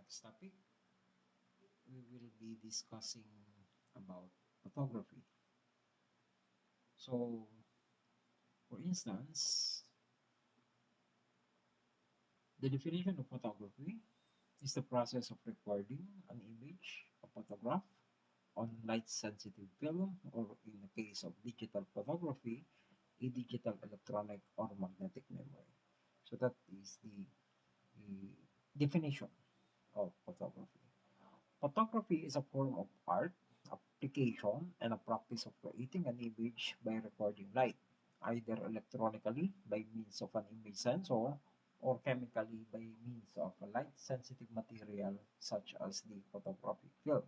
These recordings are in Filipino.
next topic, we will be discussing about photography. So, for instance, the definition of photography is the process of recording an image, a photograph, on light-sensitive film, or in the case of digital photography, a digital electronic or magnetic memory. So that is the definition of photography. Photography is a form of art, application, and a practice of creating an image by recording light, either electronically by means of an image sensor or chemically by means of a light-sensitive material such as the photographic film.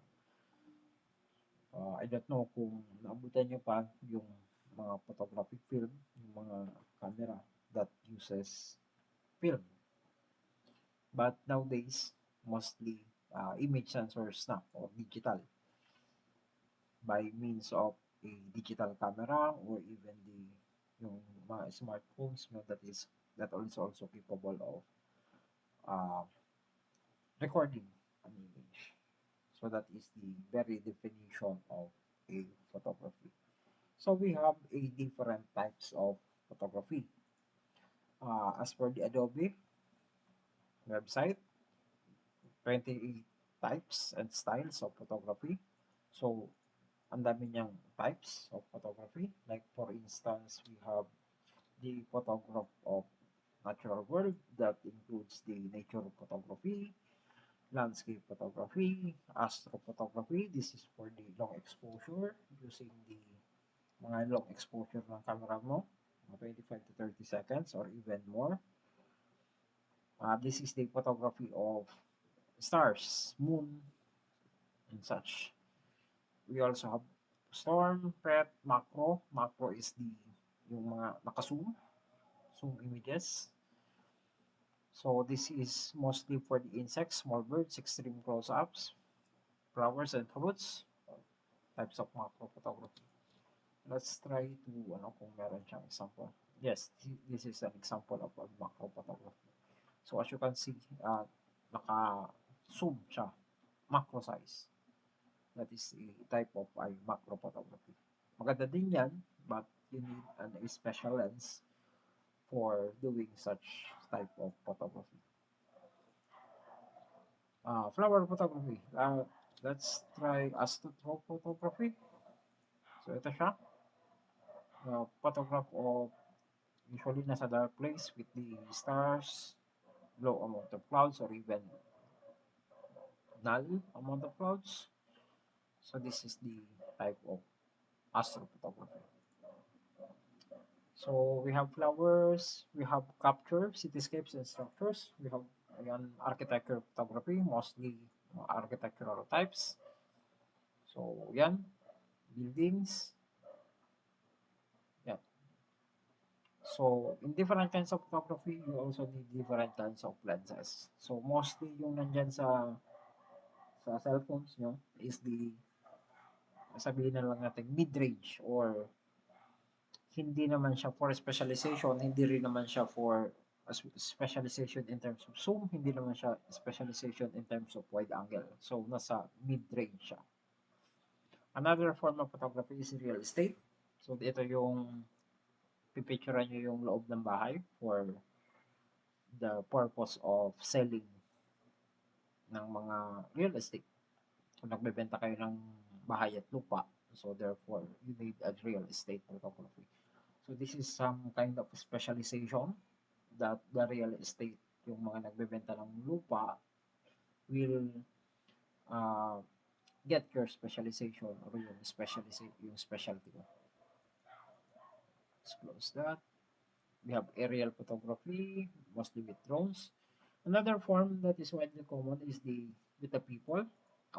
I don't know kung naabutan nyo pa yung mga photographic film, yung mga camera that uses film. But nowadays, mostly image sensors na or digital by means of a digital camera or even yung mga smartphones no, that is also capable of uh, recording an image. So that is the very definition of a photography. So we have a different types of photography. As per the Adobe website, 28 types and styles of photography. So ang dami niyang types of photography. Like for instance, we have the photograph of natural world that includes the nature photography, landscape photography, astrophotography. This is for the long exposure using the mga long exposure ng camera mo, 25 to 30 seconds or even more. This is the photography of stars, moon, and such. We also have storm, pet, macro. Macro is yung mga zoom images. So this is mostly for the insects, small birds, extreme close-ups, flowers and fruits, types of macro photography. Let's try to, kung meron siyang example. Yes, this is an example of a macro photography. So as you can see, naka-zoom siya, macro size. That is a type of macro photography. Maganda din yan, but you need a special lens for doing such type of photography. Flower photography. Let's try astrophotography. So ito siya. Photograph of usually nasa dark place with the stars, low amount of clouds, or even null amount of clouds. So this is the type of astrophotography. So we have flowers, we have capture, cityscapes and structures. We have ayan, architecture photography, mostly architectural types. So yan, buildings. Yan. So in different kinds of photography, you also need different kinds of lenses. So mostly yung nandyan sa cellphones nyo is sabihin na lang natin mid-range or hindi naman siya for specialization, hindi rin naman siya for specialization in terms of zoom, hindi naman siya specialization in terms of wide angle. So, nasa mid-range siya. Another form of photography is real estate. So, ito yung pipicturean nyo yung loob ng bahay for the purpose of selling ng mga real estate. Kung nagbebenta kayo ng bahay at lupa, so therefore, you need a real estate photography. So this is some kind of specialization that the real estate, yung mga nagbebenta ng lupa, will uh, get your specialization or yung specialty mo. Let's close that. We have aerial photography, mostly with drones. Another form that is widely common is with the people.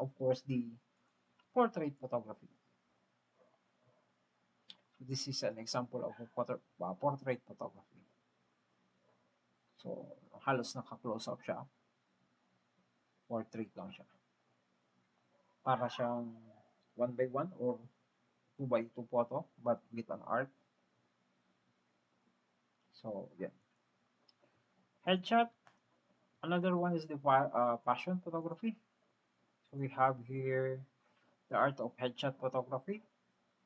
Of course, the portrait photography. So this is an example of a portrait photography. So, halos naka-close up siya. Portrait lang siya. Para siyang 1 by 1 or 2 by 2 photo, but with an art. So, yeah. Headshot. Another one is the passion photography. So we have here the art of headshot photography.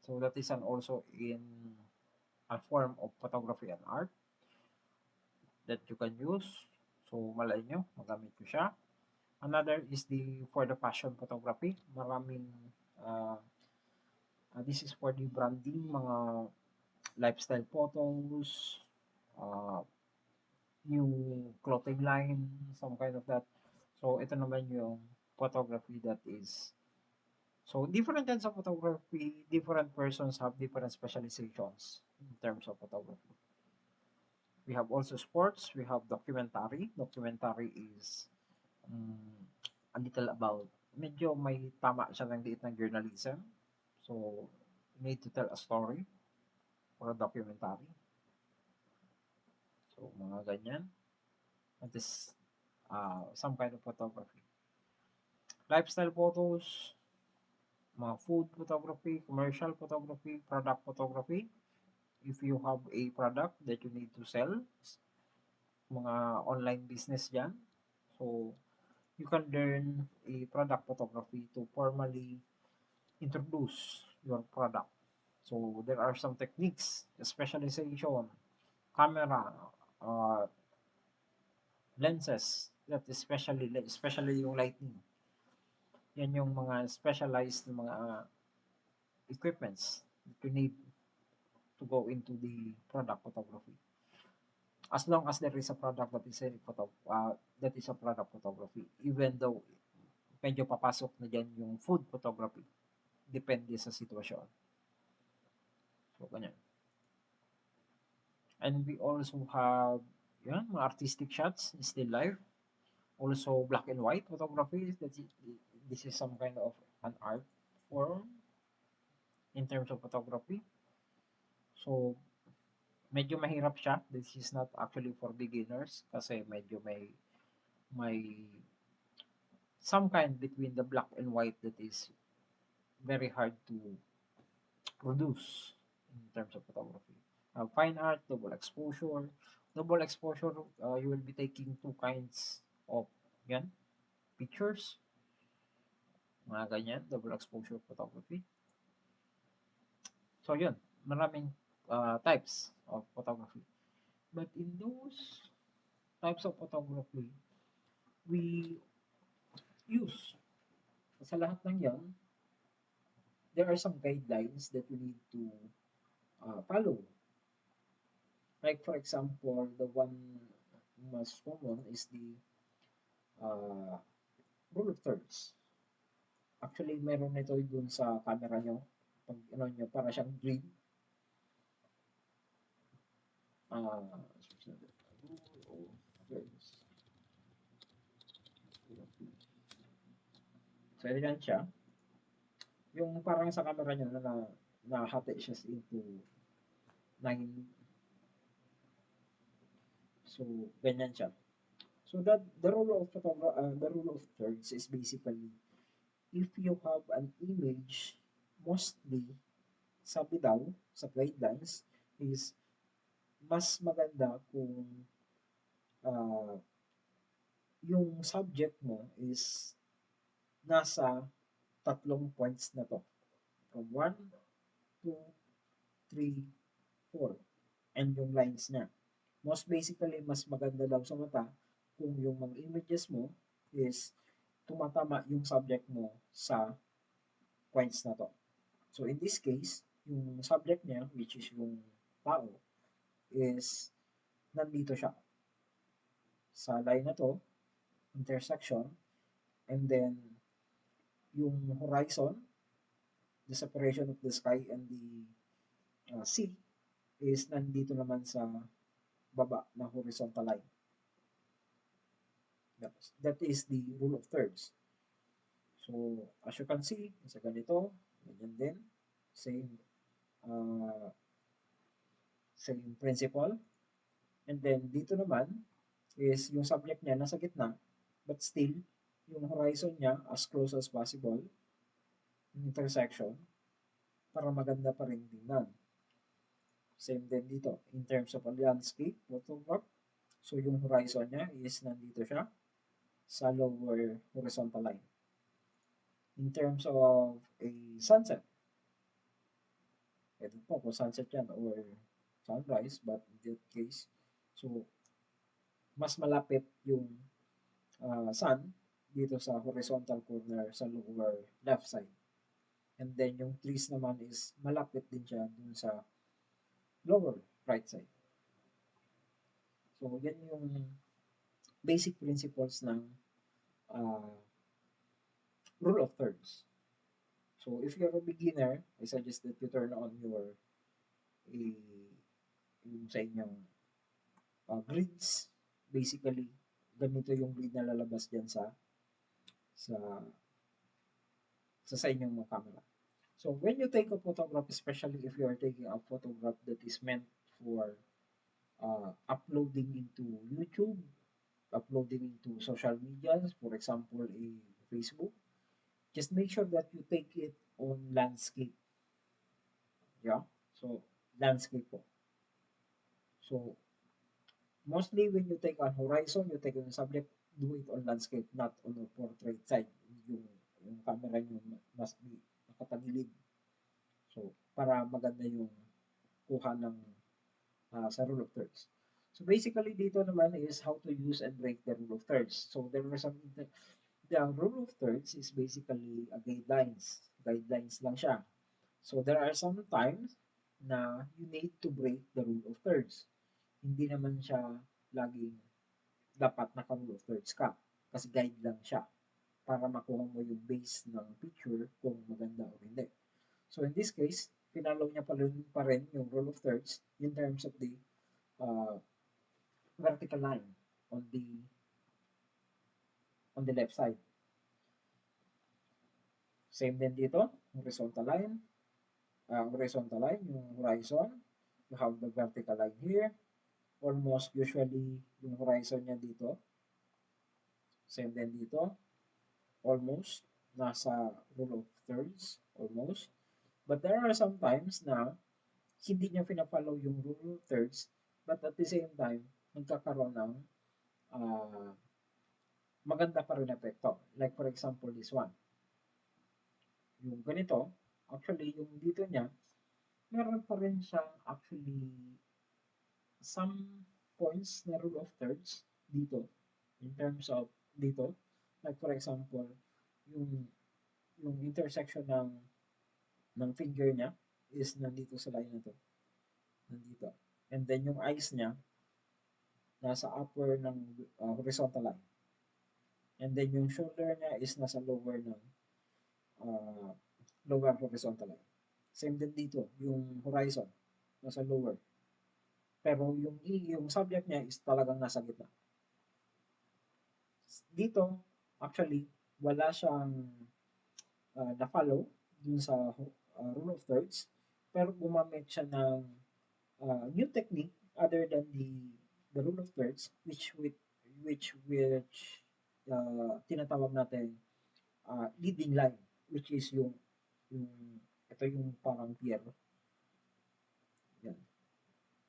So that is an also in a form of photography and art that you can use. So malay nyo, magamit nyo siya. Another is the for the fashion photography. Maraming uh, this is for the branding, mga lifestyle photos, uh, new clothing line, some kind of that. So ito naman yung photography that is so different kinds of photography, different persons have different specializations in terms of photography. We have also sports, we have documentary. Documentary is a little about, medyo may tama siya ng liit ng journalism. So, you need to tell a story for a documentary. So, mga ganyan. That is some kind of photography. Lifestyle photos, mga food photography, commercial photography, product photography. If you have a product that you need to sell, mga online business dyan. So, you can learn a product photography to formally introduce your product. So, there are some techniques, specialization, camera, uh, lenses, that especially yung lighting. Yan yung mga specialized na mga equipments that you need to go into the product photography. As long as there is a product that is a product photography, even though medyo papasok na dyan yung food photography, depende sa sitwasyon. So, ganyan. And we also have yan, mga artistic shots, still life. Also, black and white photography. This is some kind of an art form in terms of photography. So, medyo mahirap siya. This is not actually for beginners kasi medyo may some kind between the black and white that is very hard to produce in terms of photography. Fine art, double exposure. Double exposure, you will be taking two kinds of yan, pictures. Mga ganyan, double exposure photography. So yun, maraming types of photography. But in those types of photography, we use, sa lahat ng yan, there are some guidelines that we need to follow. Like for example, the one most common is the uh, rule of thirds. Actually, meron nito dun sa camera nyo. Pag ano nyo, para siyang grid. Rule of thirds. So, yan siya. Yung parang sa camera nyo na nahati siya into 9. So, ganyan siya. So, that the rule of thirds is basically if you have an image, mostly sabi daw sa guidelines is mas maganda kung uh, yung subject mo is nasa tatlong points na to. From 1, 2, 3, 4. And yung lines na. Most basically, mas maganda daw sa mata kung yung mga images mo is tumatama yung subject mo sa points na to. So in this case, yung subject niya, which is yung tao, is nandito siya sa line na to, intersection, and then yung horizon, the separation of the sky and the sea, is nandito naman sa baba na horizontal line. That is the rule of thirds. So, as you can see, sa ganito, ganyan din, same uh, same principle. And then, dito naman, is yung subject niya nasa gitna, but still, yung horizon niya as close as possible, yung intersection, para maganda pa rin tingnan. Same din dito, in terms of a landscape photograph. So, yung horizon niya is nandito siya. sa lower horizontal line. In terms of a sunset, ito po kung sunset yan or sunrise, but in that case, so mas malapit yung sun dito sa horizontal corner sa lower left side. And then yung trees naman is malapit din siya dun sa lower right side. So yan yung basic principles ng uh, rule of thirds. So if you're a beginner, I suggest that you turn on your yung sa inyong grids. Basically, ganito yung grid na lalabas dyan sa sa inyong mga camera. So when you take a photograph, especially if you are taking a photograph that is meant for uploading into YouTube, uploading into social media, for example, a Facebook, just make sure that you take it on landscape. Yeah, so landscape po. So mostly when you take on horizon, you take on subject, do it on landscape, not on the portrait side. Yung camera nyo must be nakatagilid. So, para maganda yung kuha ng sa rule of thirds. So, basically, dito naman is how to use and break the rule of thirds. So, there are some, the rule of thirds is basically a guidelines. Guidelines lang siya. So, there are some times na you need to break the rule of thirds. Hindi naman siya laging dapat naka-rule of thirds ka. Kasi guide lang siya para makuha mo yung base ng picture kung maganda o hindi. So in this case, pinalo niya pa rin yung rule of thirds in terms of the uh, vertical line on the left side. Same din dito, horizontal line. Horizontal line, yung horizon. You have the vertical line here. Almost usually yung horizon niya dito. Same din dito. Almost nasa rule of thirds. Almost. But there are some times na hindi niya pina-follow yung rule of thirds, but at the same time, nagkakaroon ng maganda pa rin epekto. Like for example, this one. Yung ganito, actually, yung dito niya, meron pa rin siyang actually some points na rule of thirds dito. In terms of dito, like for example, yung yung intersection ng finger niya is nandito sa line na to. Nandito. And then yung eyes niya, nasa upper ng horizontal line. And then yung shoulder niya is nasa lower ng lower horizontal line. Same din dito, yung horizon, nasa lower. Pero yung subject niya is talagang nasa gitna. Dito, actually, wala siyang na-follow dun sa rule of thirds, pero gumamit siya ng new technique other than the rule of thirds, which tinatawag natin leading line, which is yung ito yung parang pier. Yan.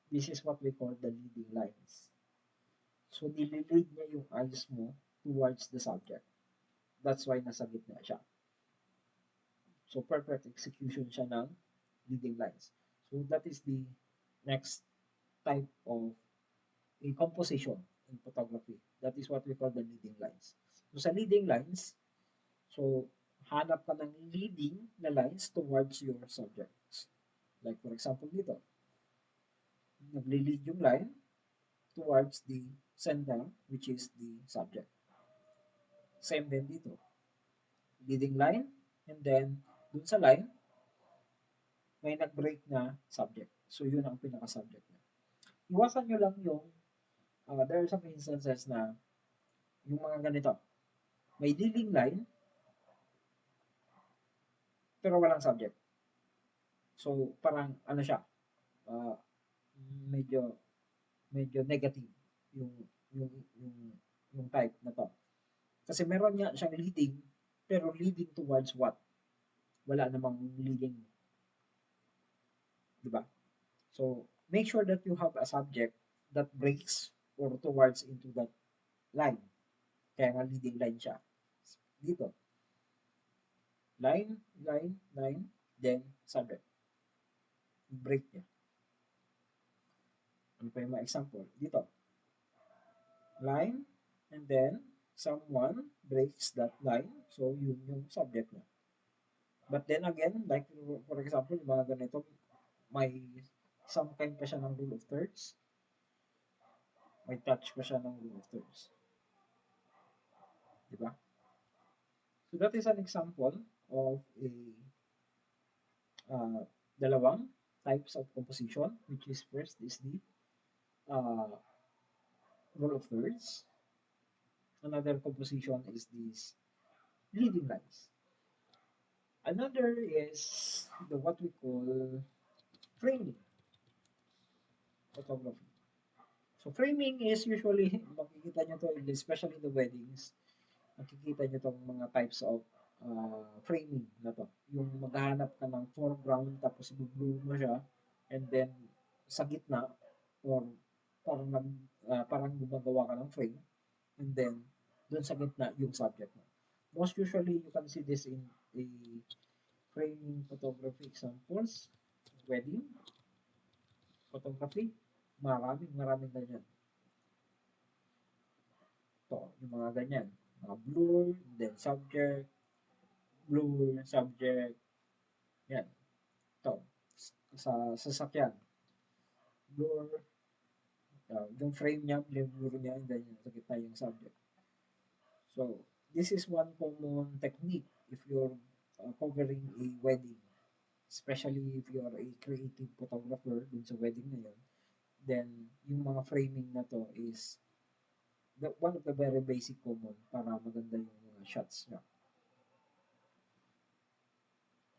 This is what we call the leading lines. So, nililid niya yung eyes mo towards the subject. That's why nasa gitna siya. So, perfect execution siya ng leading lines. So, that is the next type of a composition in photography. That is what we call the leading lines. So, sa leading lines, so, hanap ka ng leading na lines towards your subjects. Like, for example, dito. Nagli-lead yung line towards the sender, which is the subject. Same din dito. Leading line, and then, dun sa line, may nag-break na subject. So, yun ang pinaka-subject niya. Iwasan nyo lang yung, there are some instances na, yung mga ganito, may leading line, pero walang subject. So, parang, ano siya, medyo negative yung yung yung yung type na to. Kasi meron niya siyang leading, pero leading towards what? Wala namang leading. Diba? So, make sure that you have a subject that breaks or towards into that line. Kaya nga leading line siya. Dito, line, line, line, then subject. Break niya. Ano pa yung mga example? Dito, line, and then someone breaks that line, so yun yung subject niya. But then again, like for example, yung mga ganito, may some kind pa siya ng rule of thirds. May touch pa siya ng rule of thirds. Diba? So that is an example of a dalawang types of composition, which is first is the rule of thirds. Another composition is these leading lines. Another is the what we call framing photography. So framing is usually, makikita nyo to, especially in the weddings, makikita nyo tong mga types of framing na to. Yung maghahanap ka ng foreground, tapos i-blur mo siya, and then sa gitna, or parang gumagawa ka ng frame, and then dun sa gitna yung subject mo. Most usually, you can see this in a framing photography examples, wedding photography, maraming ganyan. Ito, yung mga ganyan. Mga blur, then subject, blur, subject. Yan. Ito, sa sasakyan. Blur, yung frame niya, blur niya, and then sa gitna yung subject. So, this is one common technique if you're covering a wedding. Especially if you are a creative photographer dun sa wedding na yun, then yung mga framing na to is one of the very basic common para maganda yung mga shots niya.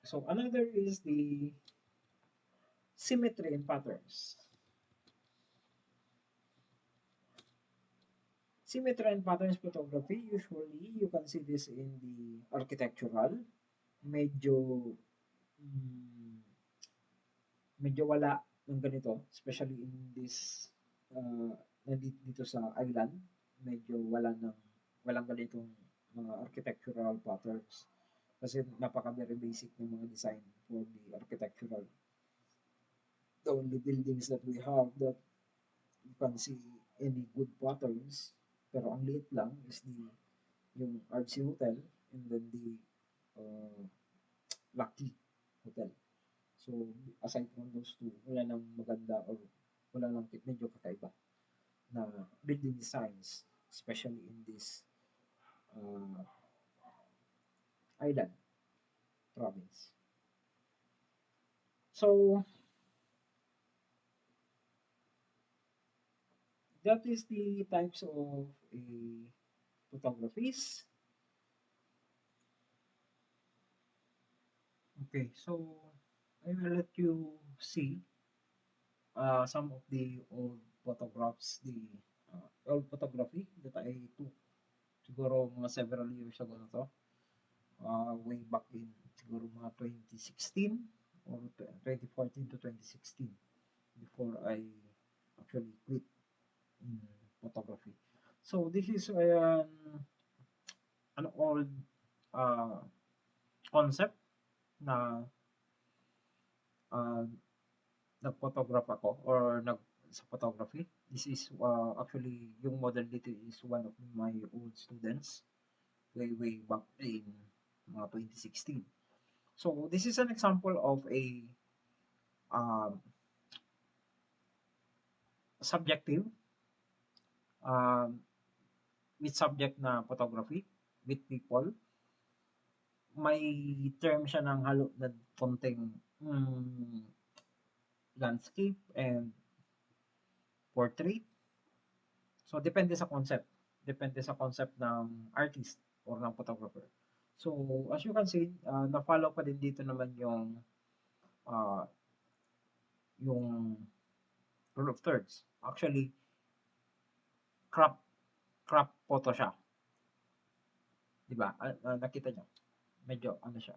So another is the symmetry and patterns. Symmetry and patterns photography, usually you can see this in the architectural. Medyo wala ng ganito, especially in this dito sa island. Medyo walang ganitong mga architectural patterns. Kasi napaka very basic ng mga design for the architectural. The only buildings that we have that you can see any good patterns, pero ang liit lang is yung RC Hotel and then the Lucky Hotel. So, aside from those two, wala nang maganda or wala nang medyo kakaiba na building designs, especially in this island province. So, that is the types of photographies. Okay, so I will let you see some of the old photographs, the old photography that I took siguro mga several years ago na to. Way back in siguro mga 2016 or 2014 to 2016 before I actually quit in photography. So this is an old concept na nag-photograph ako or sa photography. This is actually yung model dito is one of my old students way back in mga 2016. So this is an example of a subjective with subject na photography with people. May term siya ng halo na konting landscape and portrait. So depende sa concept. Depende sa concept ng artist or ng photographer. So as you can see, na-follow pa din dito naman yung rule of thirds. Actually, crop photo siya. Diba? Nakita nyo? Medyo ano siya.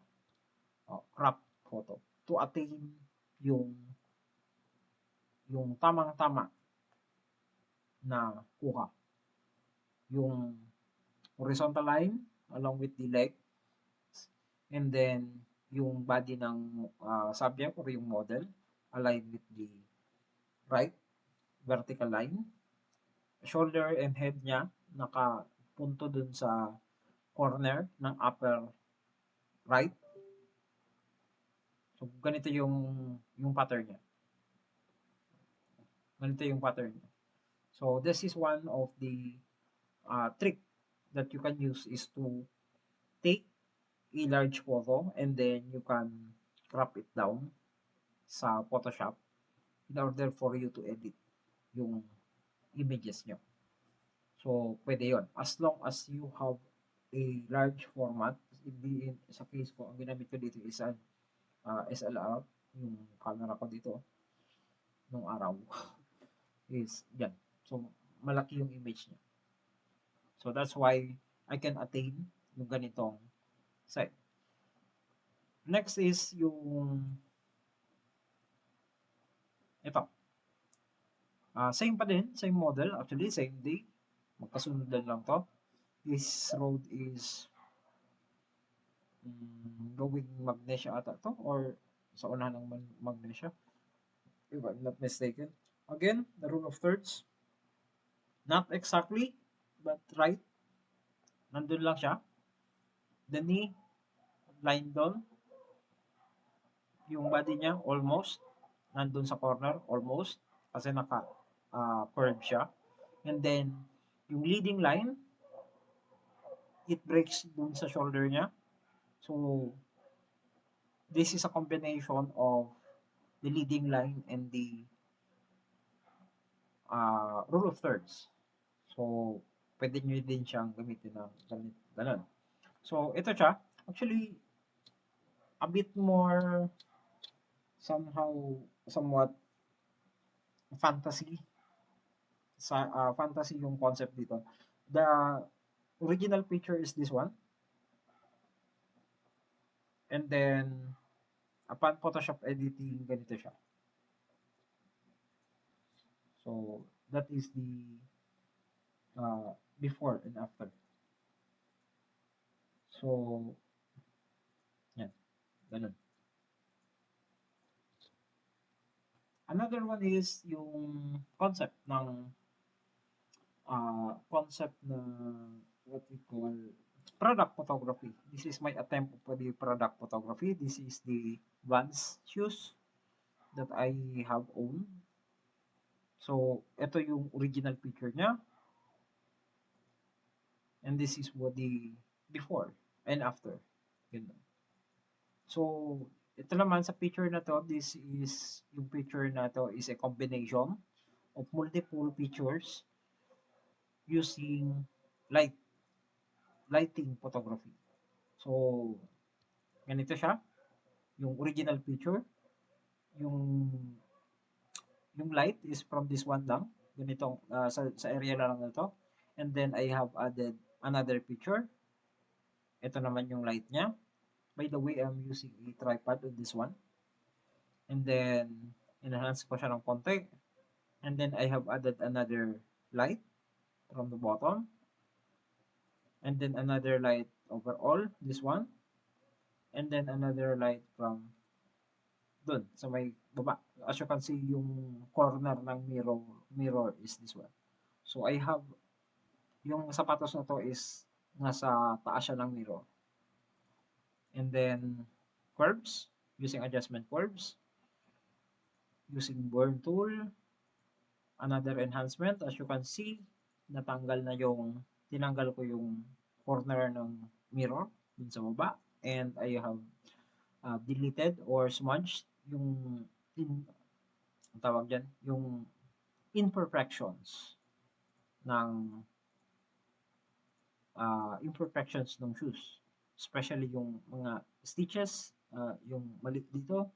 Crop photo. To attain yung tamang-tama na kuha. Yung horizontal line along with the leg, and then yung body ng subject or yung model aligned with the right vertical line. Shoulder and head niya nakapunto dun sa corner ng upper right. So ganito yung pattern niya. Ganito yung pattern niya. So this is one of the trick that you can use is to take a large photo and then you can crop it down sa Photoshop in order for you to edit yung images nyo. So, pwede yon. As long as you have a large format, hindi sa case ko, ang ginamit ko dito is an SLR, yung camera ko dito, nung araw, is yan. So, malaki yung image niya. So, that's why I can attain yung ganitong size. Next is yung ito. Same pa din, same model, actually, same day. Magkasunod lang to. This road is going Magnesia ata to, or sa unahan ng Magnesia, if I'm not mistaken. Again, the rule of thirds. Not exactly, but right. Nandun lang siya. The knee, line down. Yung body niya, almost. Nandun sa corner, almost. Kasi naka-curve siya. And then, yung leading line, it breaks dun sa shoulder niya. So, this is a combination of the leading line and the rule of thirds. So, pwede nyo din siyang gamitin ng ganun. So, ito siya. Actually, a bit more somewhat fantasy. Fantasy yung concept dito. The original picture is this one. And then, upon Photoshop editing, ganito siya. So, that is the before and after. So, yan. Ganun. Another one is yung concept ng concept na what we call product photography. This is my attempt for the product photography. This is the Vans shoes that I have owned. So, ito yung original picture niya. And this is what the before and after. Ganun. So, ito naman sa picture na to, this is, yung picture na to is a combination of multiple pictures using lighting photography. So, ganito siya. Yung original picture. Yung light is from this one lang. Ganitong, sa area lang na to. And then, I have added another picture. Ito naman yung light niya. By the way, I'm using a tripod on this one. And then, enhance ko siya ng konti. And then, I have added another light from the bottom. And then, another light overall, this one. And then, another light from dun, sa may baba. As you can see, yung corner ng mirror is this one. So, I have, yung sapatos na to is nasa taas siya ng mirror. And then, curves, using adjustment curves. Using burn tool, another enhancement. As you can see, tinanggal ko yung corner ng mirror dun sa baba. And I have deleted or smudged yung tawag dyan, yung imperfections ng shoes. Especially yung mga stitches, yung malit dito.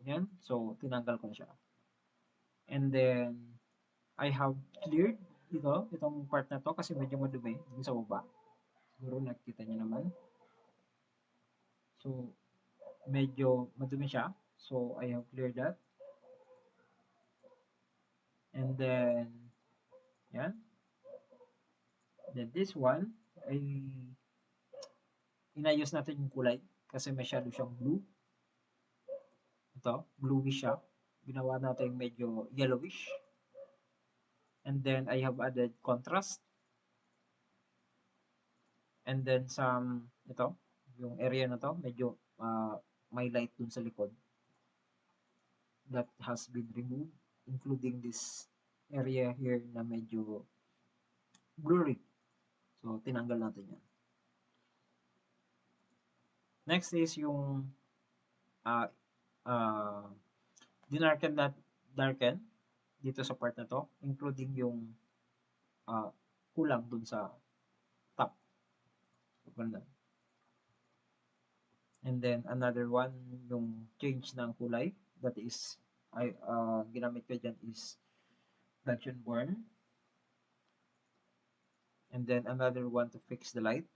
Yan. So, tinanggal ko na siya. And then, I have cleared itong part na to kasi medyo madumi dun sa baba. Siguro nakikita niyo naman. So, medyo madumi siya. So, I have cleared that. And then, yan. Then this one ay inayos natin yung kulay kasi masyado siyang blue. Ito, bluish siya. Ginawa natin medyo yellowish. And then I have added contrast. And then ito, yung area na to, medyo may light dun sa likod. That has been removed, including this area here na medyo blurry. So, tinanggal natin yan. Next is yung dinarken darken dito sa part na to, including yung kulang dun sa top. So, ganun. And then another one, yung change ng kulay, that is, ginamit ko dyan is Dungeon Born. And then another one to fix the light,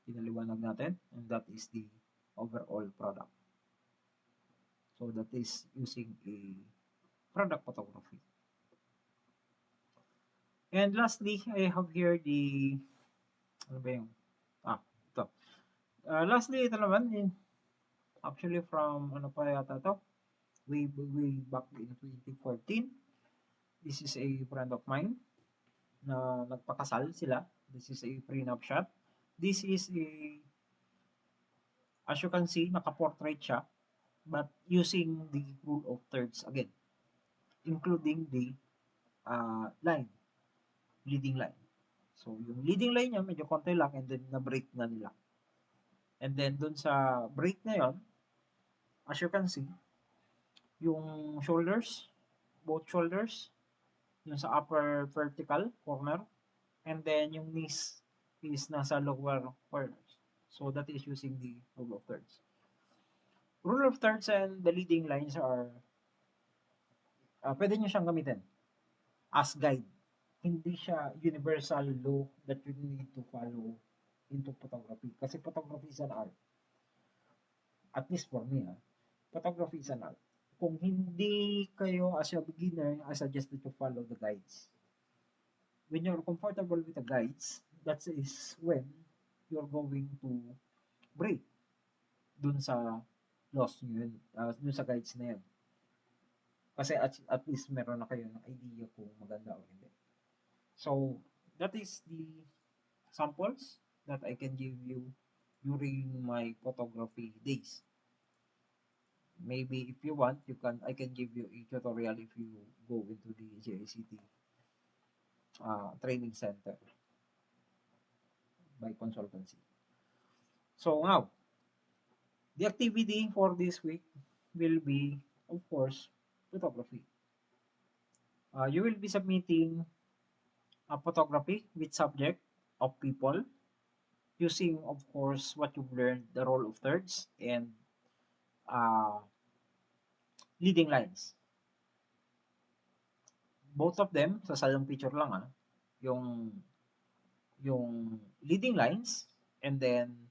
pinaliwanag natin, and that is the overall product. So that is using a product photography. And lastly, I have here the, ano ba yung, ito. Lastly, ito naman, actually from, ano pa yata ito, way back in 2014. This is a friend of mine na nagpakasal sila. This is a prenup shot. This is a, as you can see, naka-portrait siya, but using the rule of thirds again, including the line, leading line. So, yung leading line niya, medyo konti lang, and then na-break na nila. And then, dun sa break na yon, as you can see, yung shoulders, both shoulders, yung sa upper vertical corner, and then yung knees is nasa lower corners. So that is using the rule of thirds. Rule of thirds and the leading lines are, pwede nyo siyang gamitin as guide. Hindi siya universal law that you need to follow into photography. Kasi photography is an art. At least for me, photography is an art. Kung hindi kayo as a beginner, I suggest that you follow the guides. When you're comfortable with the guides, that is when you're going to break dun sa laws nyo yun, dun sa guides na yun. Kasi at least meron na kayo ng idea kung maganda o hindi. So, that is the samples that I can give you during my photography days. Maybe if you want, I can give you a tutorial if you go into the GICT training center by consultancy. So now, the activity for this week will be, of course, photography. You will be submitting a photography with subject of people using, of course, what you've learned, the role of thirds and leading lines. Both of them, sa salang picture lang yung leading lines and then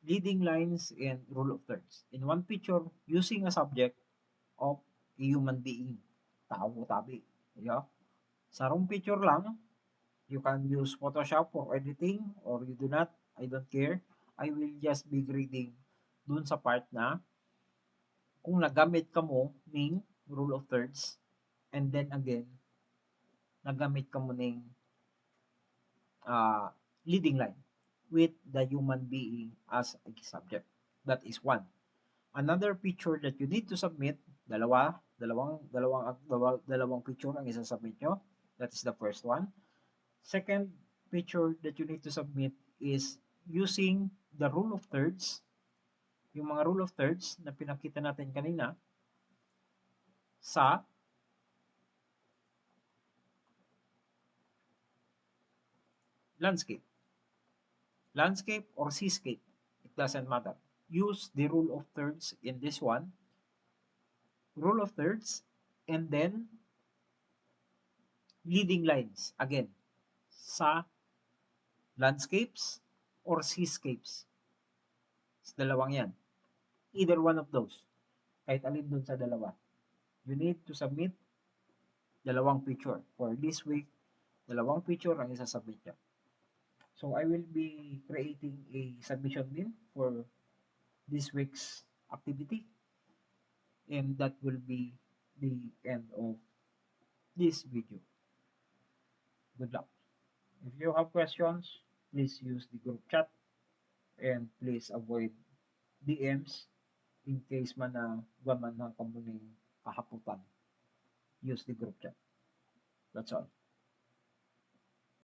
leading lines and rule of thirds. In one picture, using a subject of a human being, tao o tabi. Yeah? Sa wrong picture lang, you can use Photoshop for editing or you do not, I don't care. I will just be grading dun sa part na kung nagamit ka mo ng rule of thirds and then again, nagamit ka mo ng leading line with the human being as a subject. That is one. Another picture that you need to submit, dalawang picture ang isasubmit nyo. That is the first one. Second picture that you need to submit is using the rule of thirds, yung mga rule of thirds na pinakita natin kanina sa landscape. Landscape or seascape, it doesn't matter. Use the rule of thirds in this one. Rule of thirds and then leading lines again sa landscapes or seascapes. Sa dalawang yan. Either one of those. Kahit alin dun sa dalawa. You need to submit dalawang picture for this week Dalawang picture ang isasubmit niya. So I will be creating a submission din for this week's activity, and that will be the end of this video. Good luck. If you have questions, please use the group chat, and please avoid DMs in case man na gaman na kamuning kahaputan. Use the group chat. That's all.